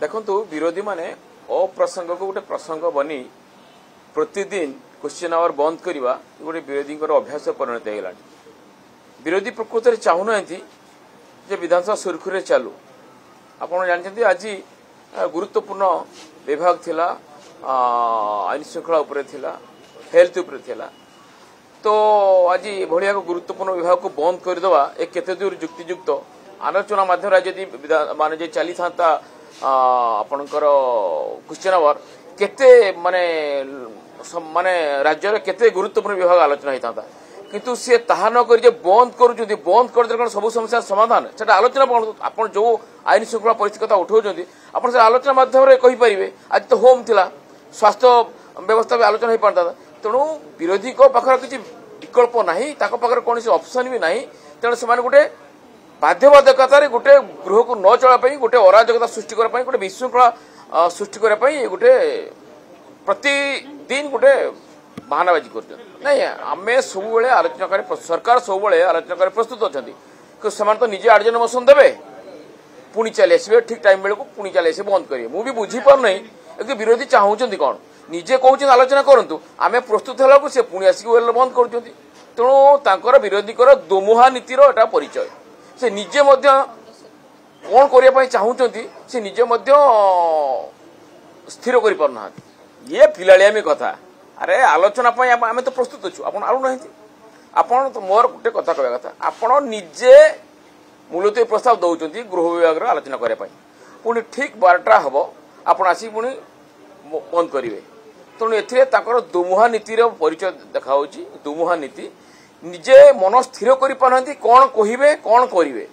देखु विरोधी माने अप्रसंग को गोटे प्रसंग बनी प्रतिदिन क्वेश्चन आवर बंद करवा गोटे विरोधी अभ्यास परिणत होगा। विरोधी प्रकृत में चाहूना जे विधानसभा सुरखुरी चालू। आपड़ जानते आज गुरुत्वपूर्ण विभाग थिला आईन श्रृंखला उपरे थिला, हेल्थ उपरे थिला। तो आज भाया गुरुत्वपूर्ण विभाग को बंद करदे एक केते दूर युक्तियुक्त आलोचना माध्यम माने चली था आपणकर क्वेश्चन आवर केते माने माने राज्य रे केते गुरुत्वपूर्ण विभाग आलोचना होता किंतु सी ताहा न कर बंद कर बंद कर सब समस्या समाधान से आलोचना आप जो आईन श्रृंखला परिस्थिति कथा उठाऊँ आप आलोचना माध्यम कहींपारे। आज तो होम थिला, स्वास्थ्य व्यवस्था भी आलोचना हो पाता। तेणु विरोधी पाखर किसी विकल्प ना, कौन ऑप्शन भी ना। तेणु से गोटे बाध्यबाधकतार गोटे गृह को न चलापी गोटे अराजकता सृष्टि करने गोटे विशृंखला सृष्टि करने गोटे प्रतिदिन गोटे बहानाबाजी कर आम सब आलोचना कर सरकार सब आलोचना कर प्रस्तुत अच्छा तो निजे आठ जन मोशन देवे पुणी चली आसवे ठीक टाइम बेलू पुणी चली आस बंद करेंगे। मुझे बुझीपार नहीं विरोधी चाहूँ कौन निजे कहते आलोचना करूँ आम प्रस्तुत है सी पुणी आसिक बंद कर। तेणु विरोधी दोमुहा नीतिर एटा परिचय। से निजे कौन करने चाहूँगी से निजे स्थिर कर पारना ये पिलाड़ियामी कथा। अरे आलोचना आम तो प्रस्तुत अच्छु आप आना आपड़ तो मोर गोटे कथा कहवा कथा आपड़ निजे मुलतवी प्रस्ताव दौरान गृह विभाग आलोचना करने पुणी ठीक 12टा हम आप आसिक पुणी बंद करेंगे। तेणु ए दुमुहा नीतिर परिचय देखा दुमुहा नीति निजे मन स्थिर कर पारना कौन कहे कौन करेंगे।